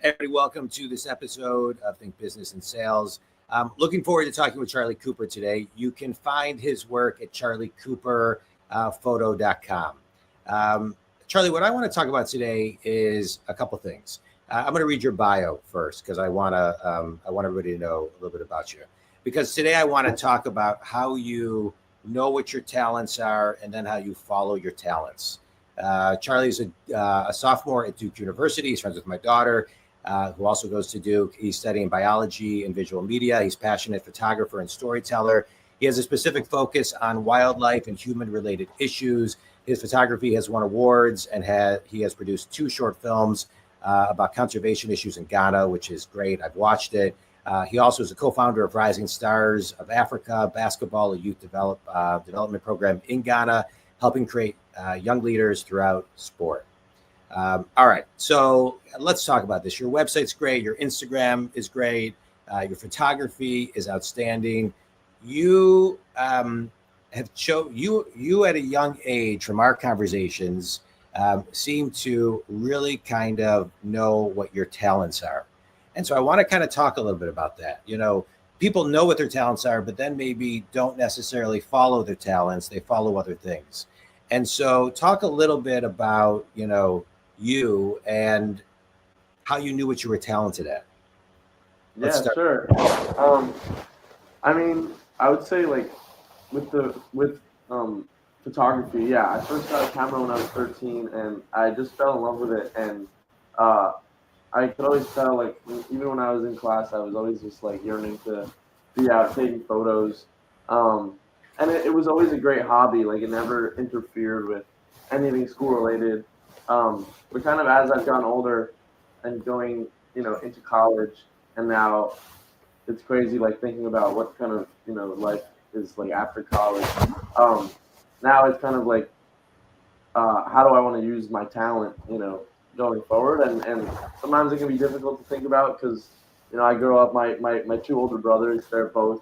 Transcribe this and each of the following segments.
Everybody, welcome to this episode of Think Business and Sales. Looking forward to talking with Charlie Cooper today. You can find his work at charliecooperphoto.com. Charlie, what I want to talk about today is a couple things. I'm going to read your bio first because I want everybody to know a little bit about you. Because today I want to talk about how you know what your talents are and then how you follow your talents. Charlie's a sophomore at Duke University. He's friends with my daughter, who also goes to Duke. He's studying biology and visual media. He's a passionate photographer and storyteller. He has a specific focus on wildlife and human-related issues. His photography has won awards, and he has produced 2 short films about conservation issues in Ghana, which is great. I've watched it. He also is a co-founder of Rising Stars of Africa Basketball, a youth development program in Ghana, helping create young leaders throughout sport. All right, so let's talk about this. Your website's great. Your Instagram is great. Your photography is outstanding. You you at a young age, from our conversations, seem to really kind of know what your talents are. And so I want to kind of talk a little bit about that. You know, people know what their talents are, but then maybe don't necessarily follow their talents. They follow other things. And so talk a little bit about, you and how you knew what you were talented at. Sure. I mean, I would say like with photography, I first got a camera when I was 13 and I just fell in love with it. And I could always tell, like, even when I was in class, I was always just like yearning to be out taking photos. And it was always a great hobby. Like, it never interfered with anything school related. But kind of as I've gotten older and going, into college, and now it's crazy, like thinking about what kind of, life is like after college. Now it's kind of like, how do I want to use my talent, going forward? And sometimes it can be difficult to think about because, I grew up, my 2 older brothers, they're both,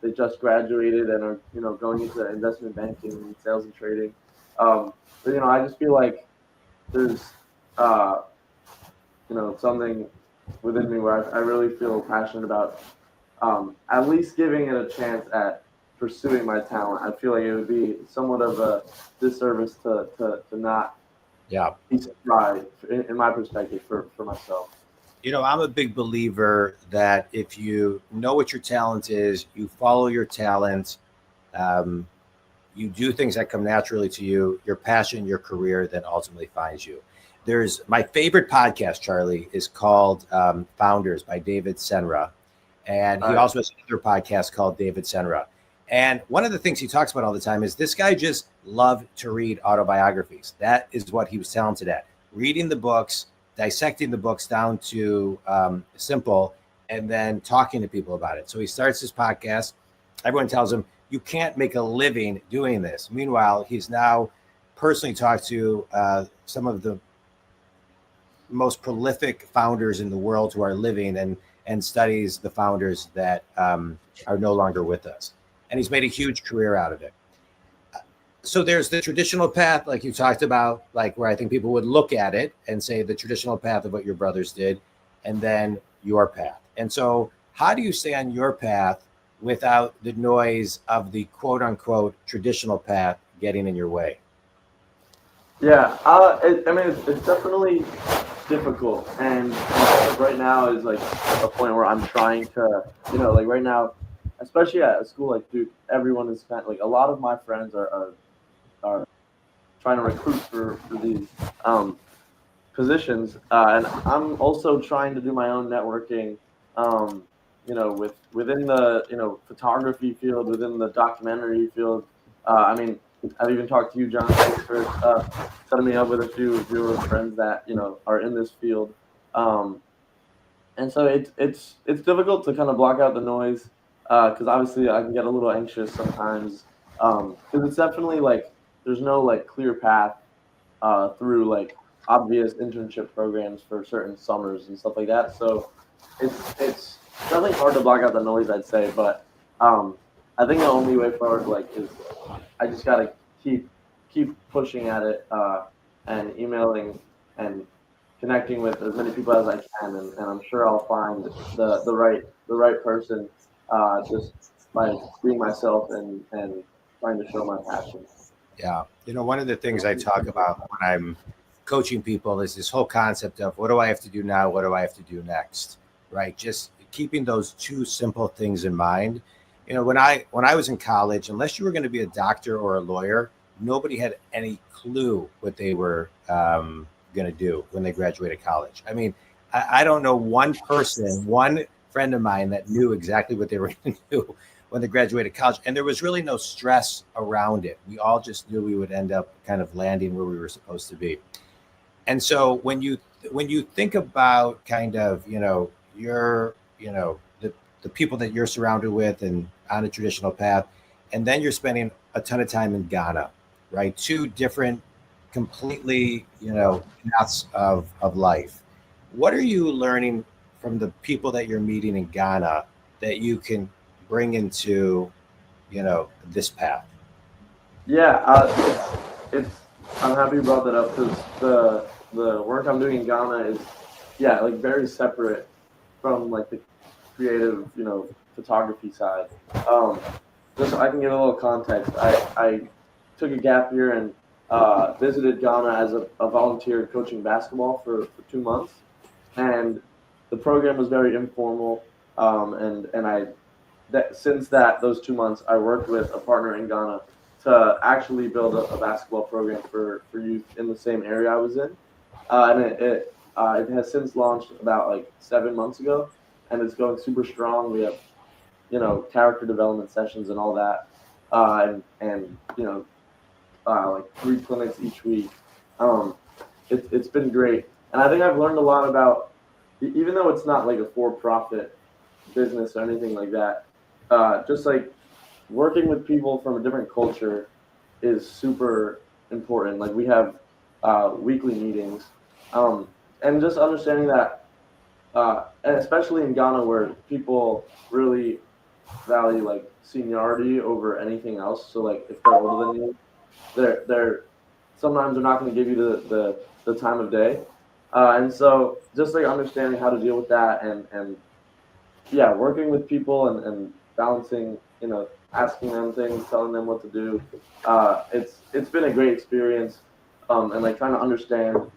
they just graduated and are, going into investment banking and sales and trading. But, I just feel like there's, something within me where I really feel passionate about at least giving it a chance at pursuing my talent. I feel like it would be somewhat of a disservice to not be surprised, in my perspective, for myself. I'm a big believer that if you know what your talent is, you follow your talent, you do things that come naturally to you, your passion, your career then ultimately finds you. There's my favorite podcast, Charlie, is called Founders by David Senra. And he also has another podcast called David Senra. And one of the things he talks about all the time is this guy just loved to read autobiographies. That is what he was talented at. Reading the books, dissecting the books down to simple, and then talking to people about it. So he starts his podcast. Everyone tells him, you can't make a living doing this. Meanwhile, he's now personally talked to some of the most prolific founders in the world who are living and studies the founders that are no longer with us. And he's made a huge career out of it. So there's the traditional path, like you talked about, like where I think people would look at it and say the traditional path of what your brothers did, and then your path. And so how do you stay on your path without the noise of the quote unquote traditional path getting in your way? It's definitely difficult. And right now is like a point where I'm trying to, like right now, especially at a school like Duke, everyone is kind of like, a lot of my friends are trying to recruit for these positions, and I'm also trying to do my own networking, within the photography field, within the documentary field. I've even talked to you, John, for setting me up with a few of your friends that are in this field, and so it's difficult to kind of block out the noise, because obviously I can get a little anxious sometimes, because it's definitely like there's no like clear path through like obvious internship programs for certain summers and stuff like that. So it's definitely hard to block out the noise, I'd say. But I think the only way forward is I just gotta keep pushing at it, and emailing and connecting with as many people as I can, and I'm sure I'll find the right person just by being myself and trying to show my passion. Yeah. One of the things I talk about when I'm coaching people is this whole concept of what do I have to do now? What do I have to do next? Right. Just keeping those two simple things in mind. When I was in college, unless you were going to be a doctor or a lawyer, nobody had any clue what they were going to do when they graduated college. I mean, I don't know one person, one friend of mine that knew exactly what they were going to do when they graduated college. And there was really no stress around it. We all just knew we would end up kind of landing where we were supposed to be. And so when you think about kind of, your, the people that you're surrounded with and on a traditional path, and then you're spending a ton of time in Ghana, right? Two different, completely, paths of life. What are you learning from the people that you're meeting in Ghana that you can bring into, this path? Yeah, it's I'm happy you brought that up because the work I'm doing in Ghana is yeah like very separate from like the creative photography side. Um, just so I can give a little context. I took a gap year and visited Ghana as a volunteer coaching basketball for 2 months, and the program was very informal. And I that since that those 2 months, I worked with a partner in Ghana to actually build a basketball program for youth in the same area I was in, and it has since launched about like 7 months ago, and it's going super strong. We have character development sessions and all that, and like 3 clinics each week. Um, it's been great, and I think I've learned a lot about even though it's not like a for-profit business or anything like that. Just like working with people from a different culture is super important. Like we have weekly meetings, um, and just understanding that, and especially in Ghana where people really value like seniority over anything else. So like if they're older than you, they're sometimes they're not going to give you the time of day, and so just like understanding how to deal with that and yeah, working with people and balancing, asking them things, telling them what to do. It's been a great experience, and like trying to understand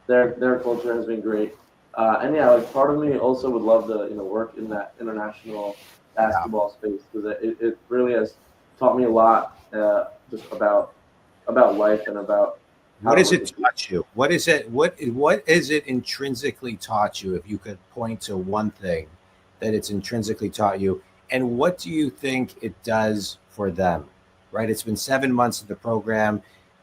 their culture has been great. And yeah, like part of me also would love to work in that international Yeah. basketball space because it really has taught me a lot just about life and about how What to has work it with people. taught you? What is it? What is it intrinsically taught you? If you could point to one thing that it's intrinsically taught you, and what do you think it does for them? Right? It's been 7 months of the program.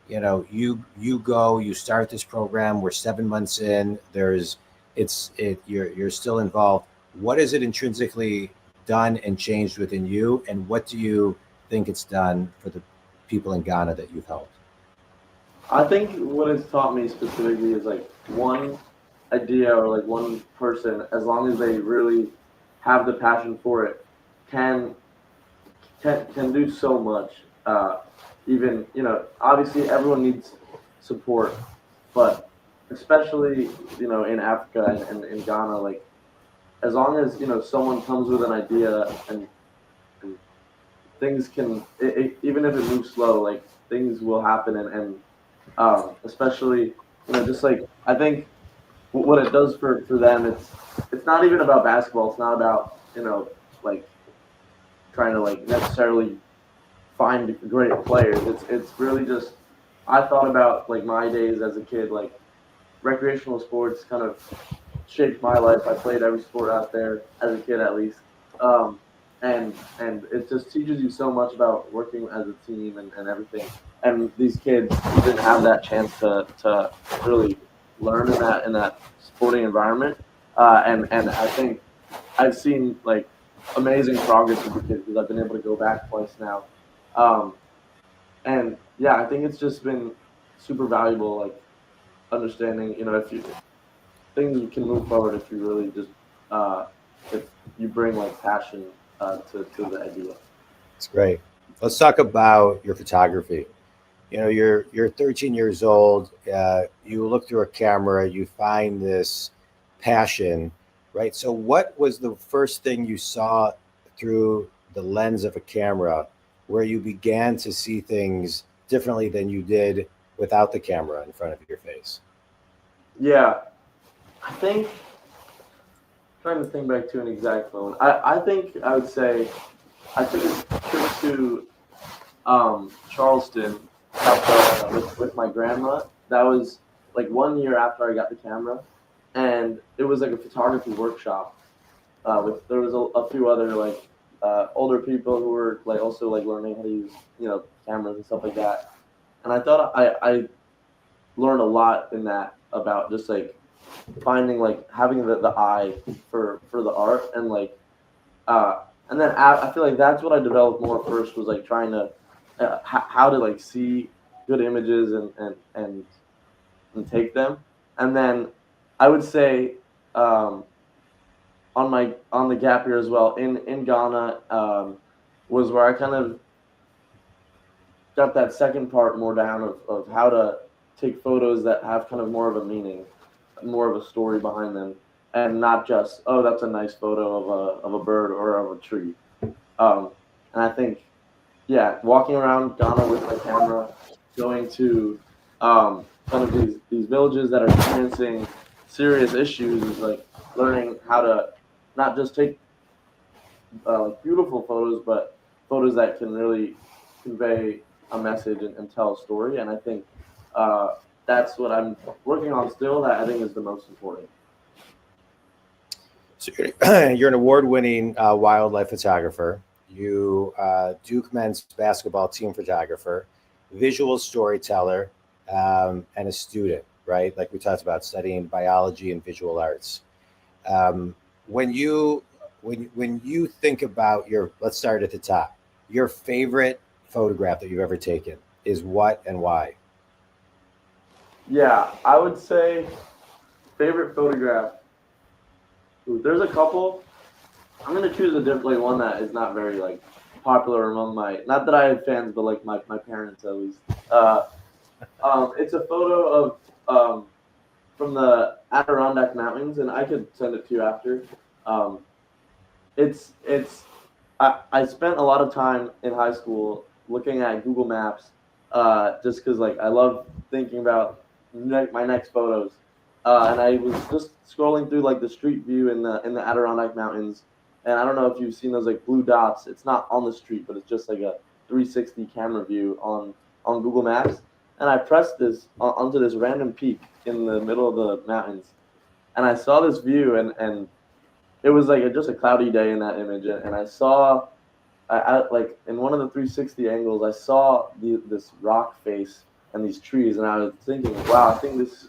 You go, you start this program. We're 7 months in. You're still involved. What has it intrinsically done and changed within you, and what do you think it's done for the people in Ghana that you've helped? I think what it's taught me specifically is like one idea or like one person, as long as they really have the passion for it, can can do so much. Even obviously everyone needs support, but especially in Africa and in Ghana, like as long as someone comes with an idea and things can even if it moves slow, like things will happen and especially just like I think what it does for them, it's not even about basketball. It's not about like trying to like necessarily find great players. It's really just I thought about like my days as a kid, like recreational sports kind of shaped my life. I played every sport out there as a kid, at least, um, and it just teaches you so much about working as a team and everything. And these kids didn't have that chance to really learn in that sporting environment. And I think I've seen like amazing progress with the kids because I've been able to go back twice now. Um, and yeah, I think it's just been super valuable, like understanding, if you things can move forward if you really just uh, if you bring like passion to the idea. It's great. Let's talk about your photography. You're 13 years old. You look through a camera, you find this passion, right? So, what was the first thing you saw through the lens of a camera, where you began to see things differently than you did without the camera in front of your face? Yeah, I think trying to think back to an exact moment. I think I would say I took a trip to Charleston, South Carolina, with my grandma. That was like 1 year after I got the camera, and it was like a photography workshop. With there was a few other like older people who were like also like learning how to use cameras and stuff like that. And I thought I learned a lot in that about just like finding like having the eye for the art and like uh and then I feel like that's what I developed more first was like trying to how to like see good images and take them. And then I would say on the gap year as well in Ghana was where I kind of got that second part more down of how to take photos that have kind of more of a meaning, more of a story behind them, and not just oh that's a nice photo of a bird or of a tree. Um, and I think yeah, walking around Ghana with my camera, going to kind of these villages that are experiencing serious issues is like learning how to not just take like beautiful photos, but photos that can really convey a message and tell a story. And I think uh, that's what I'm working on still. That I think is the most important. So, you're an award-winning wildlife photographer. You Duke men's basketball team photographer, visual storyteller, and a student, right? Like we talked about studying biology and visual arts. Um, when you when you think about your, let's start at the top. Your favorite photograph that you've ever taken is what and why? Yeah, I would say favorite photograph. Ooh, there's a couple. I'm gonna choose a different like one that is not very like popular among my not that I have fans, but like my parents at least. Uh, it's a photo of from the Adirondack Mountains, and I could send it to you after. Um, it's I spent a lot of time in high school looking at Google Maps, just because like I love thinking about my next photos, and I was just scrolling through like the street view in the Adirondack Mountains, and I don't know if you've seen those like blue dots. It's not on the street, but it's just like a 360 camera view on Google Maps, and I pressed this onto this random peak in the middle of the mountains, and I saw this view, and it was like just a cloudy day in that image, and I saw I like in one of the 360 angles, I saw this rock face and these trees, and I was thinking, wow, I think this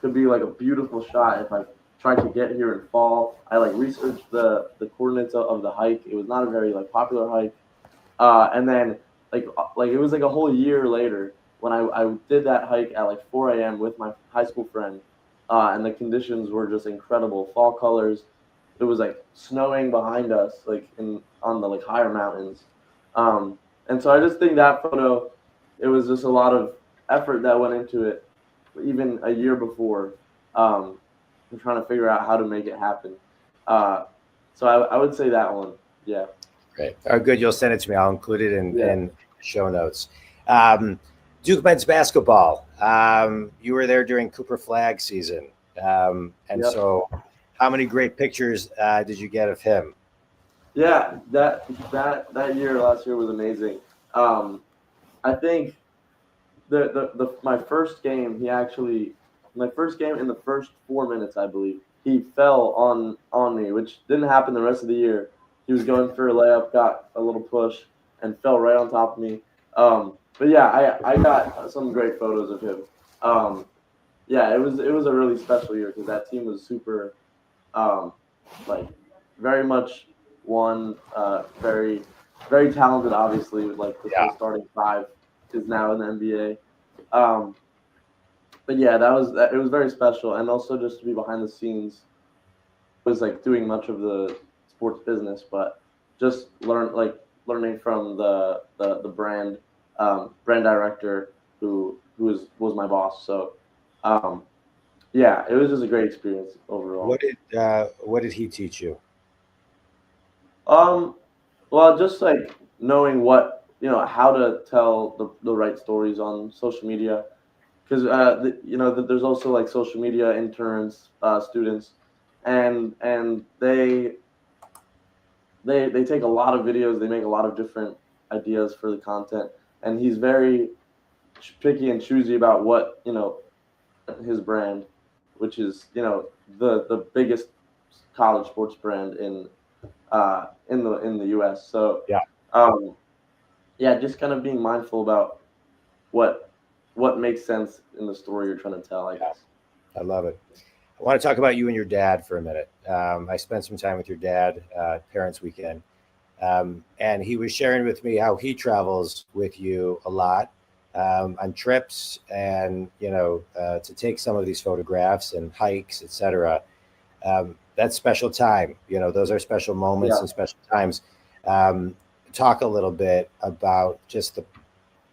could be like a beautiful shot if I tried to get here in fall. I like researched the coordinates of the hike. It was not a very like popular hike, and then like it was like a whole year later when I did that hike at like 4 a.m. with my high school friend, and the conditions were just incredible. Fall colors. It was like snowing behind us, like in on the like higher mountains, and so I just think that photo, it was just a lot of effort that went into it, even a year before. I'm trying to figure out how to make it happen. Uh, so I would say that one. Yeah, Right. Oh, good. You'll send it to me. I'll include it yeah, in show notes. Um, Duke men's basketball. You were there during Cooper Flag season, and yep. so how many great pictures did you get of him? Yeah, that year last year was amazing. Um, I think the my first game he actually my first game in the first 4 minutes I believe he fell on me, which didn't happen the rest of the year. He was going for a layup, got a little push, and fell right on top of me. But yeah, I got some great photos of him. Um, yeah, it was a really special year because that team was super um, like very much one very talented. Obviously, with like the Yeah. full starting five is now in the NBA. But yeah, it was very special, and also just to be behind the scenes was like doing much of the sports business, but just learning from the brand director was my boss. So yeah, it was just a great experience overall. What did he teach you? Um, well, just like knowing what how to tell the right stories on social media, because there's also like social media interns, students, and they take a lot of videos, they make a lot of different ideas for the content, and he's very picky and choosy about what his brand, which is the biggest college sports brand in the U.S. So Yeah, um, yeah, just kind of being mindful about what what makes sense in the story you're trying to tell, I yeah, guess. I love it. I want to talk about you and your dad for a minute. I spent some time with your dad, Parents Weekend, and he was sharing with me how he travels with you a lot on trips, and to take some of these photographs and hikes, etc. That's special time. Those are special moments Yeah, and special times. Um, Talk a little bit about just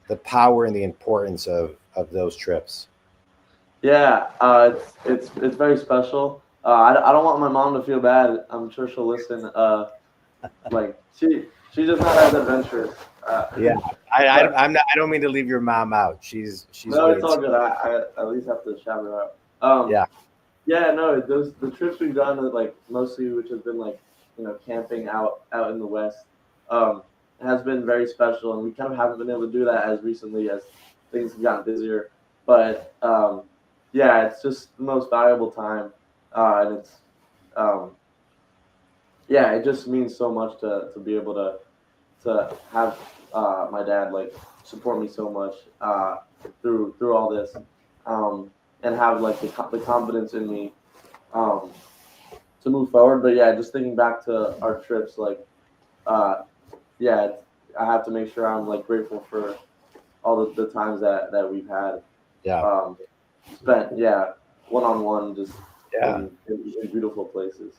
the power and the importance of those trips. yeah, it's very special. I don't want my mom to feel bad. I'm sure she'll listen. Like she's just not as adventurous. Yeah, But I'm not. I don't mean to leave your mom out. She's no, it's great all too. good. I at least have to shout her out. Yeah, Yeah, no, those the trips we've done, like mostly, which has been like camping out in the west, um, has been very special, and we kind of haven't been able to do that as recently as things have gotten busier. But yeah, it's just the most valuable time, and it's um, yeah, it just means so much to be able to have my dad like support me so much through all this, um, and have like the confidence in me um, to move forward. But yeah, just thinking back to our trips, like uh, yeah, I have to make sure I'm like grateful for all the times that we've had yeah, um, spent, yeah, one on one, just yeah. in beautiful places.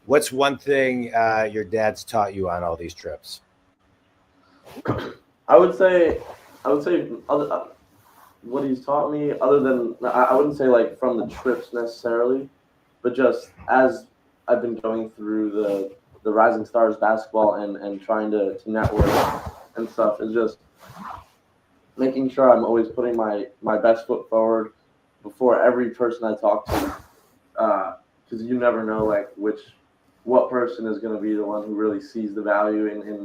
What's one thing your dad's taught you on all these trips? I would say, I would say what he's taught me, other than I wouldn't say like from the trips necessarily, but just as I've been going through the Rising Stars basketball and trying to network and stuff, is just making sure I'm always putting my best foot forward before every person I talk to, because you never know like what person is going to be the one who really sees the value in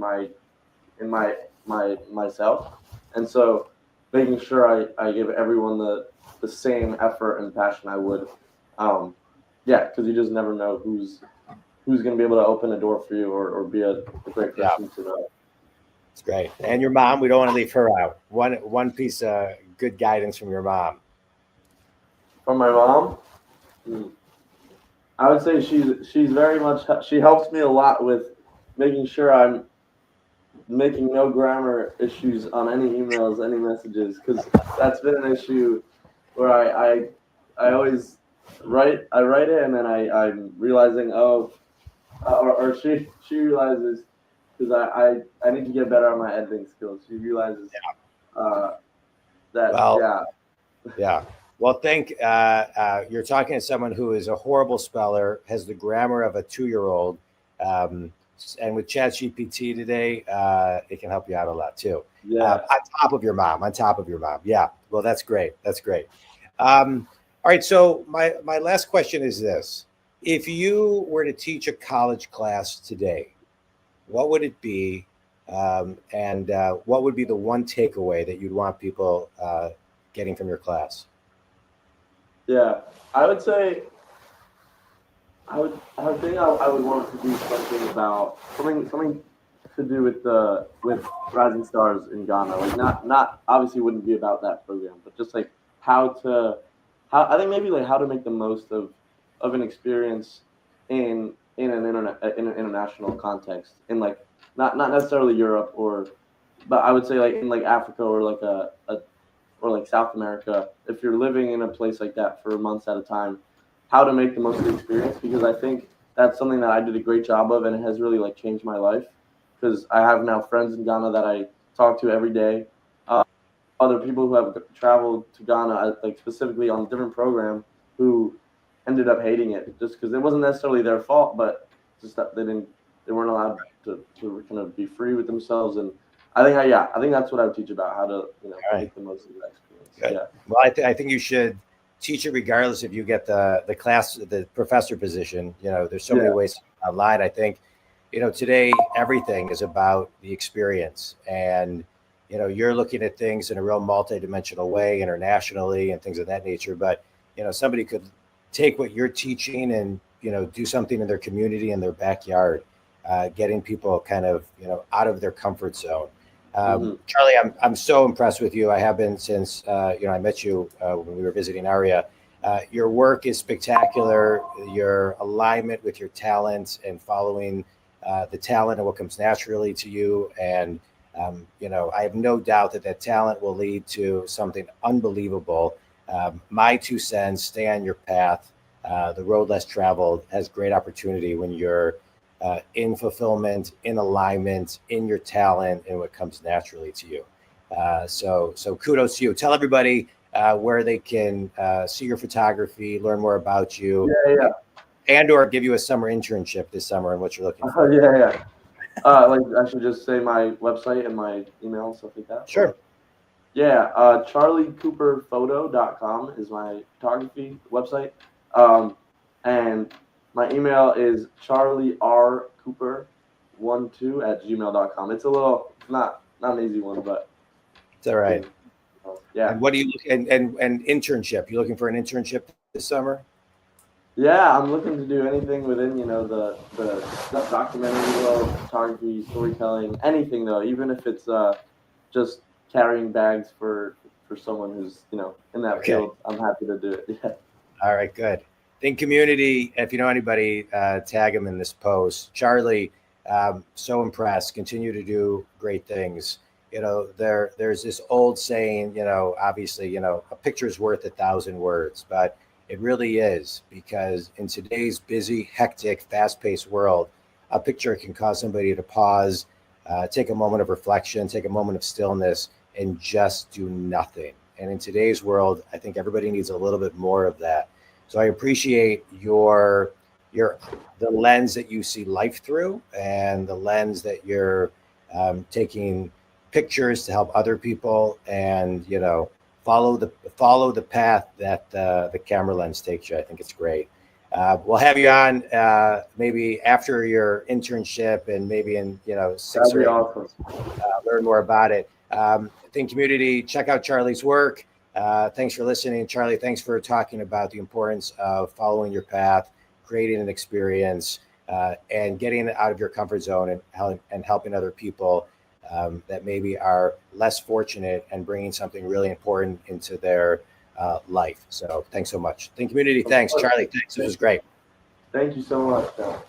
myself, and so making sure I give everyone the same effort and passion I would, um, yeah, because you just never know who's going to be able to open a door for you or be a great Yeah, person to know. it's great. And your mom, we don't want to leave her out. One piece of good guidance from your mom. From my mom, mm, I would say she's very much she helps me a lot with making sure I'm making no grammar issues on any emails, any messages, because that's been an issue where I always write it and then I'm realizing or she realizes because I need to get better at my editing skills. She realizes uh, that Well, yeah, yeah. Well, you're talking to someone who is a horrible speller, has the grammar of a 2-year-old, um, and with ChatGPT today, it can help you out a lot too. yeah, On top of your mom, on top of your mom. Yeah. Well, that's great. That's great. All right. So my last question is this: if you were to teach a college class today, what would it be? And what would be the one takeaway that you'd want people getting from your class? yeah. I would say I would think I would want to do something about something to do with Rising Stars in Ghana. Like not obviously wouldn't be about that program, but just like how to how I think maybe like how to make the most of an experience in an international context in like not necessarily Europe but I would say like in like Africa or like a or like South America, if you're living in a place like that for months at a time, how to make the most of the experience, because I think that's something that I did a great job of and it has really like changed my life because I have now friends in Ghana that I talk to every day. other people who have traveled to Ghana, like specifically on a different program, who ended up hating it just because it wasn't necessarily their fault, but just that they weren't allowed to kind of be free with themselves. And I think that's what I would teach about, how to make the most of that experience. Good. Yeah. Well, I think you should teach it regardless if you get the professor position. There's so many ways online. I think, today everything is about the experience, and you're looking at things in a real multidimensional way internationally and things of that nature. But somebody could take what you're teaching and do something in their community, in their backyard, getting people kind of out of their comfort zone. Charlie, I'm so impressed with you. I have been since I met you when we were visiting Aria. Your work is spectacular. Your alignment with your talents and following the talent and what comes naturally to you, and I have no doubt that talent will lead to something unbelievable. My 2 cents: stay on your path. The road less traveled has great opportunity when you're in fulfillment, in alignment, in your talent, and what comes naturally to you. So kudos to you. Tell everybody where they can see your photography, learn more about you, and or give you a summer internship this summer and what you're looking for. Like I should just say my website and my email and stuff like that. Sure. Yeah, charliecooperphoto.com is my photography website. And my email is charliercooper12@gmail.com. It's a little not an easy one, but it's all right. Yeah. And what do you look and internship? You looking for an internship this summer? Yeah, I'm looking to do anything within the documentary world, photography, storytelling, anything though, even if it's just carrying bags for someone who's in that field. I'm happy to do it. Yeah. All right, good. Think community. If you know anybody, tag them in this post. Charlie, so impressed. Continue to do great things. There's this old saying. Obviously, a picture is worth 1,000 words, but it really is, because in today's busy, hectic, fast-paced world, a picture can cause somebody to pause, take a moment of reflection, take a moment of stillness, and just do nothing. And in today's world, I think everybody needs a little bit more of that. So I appreciate the lens that you see life through, and the lens that you're taking pictures to help other people, and follow the path that the camera lens takes you. I think it's great. We'll have you on maybe after your internship, and maybe in 6 or 8 months, learn more about it. Think community, check out Charlie's work. Thanks for listening, Charlie. Thanks for talking about the importance of following your path, creating an experience, and getting out of your comfort zone, and helping other people that maybe are less fortunate, and bringing something really important into their life. So thanks so much. Think community. Thanks, Charlie. Thanks. It was great. Thank you so much, John.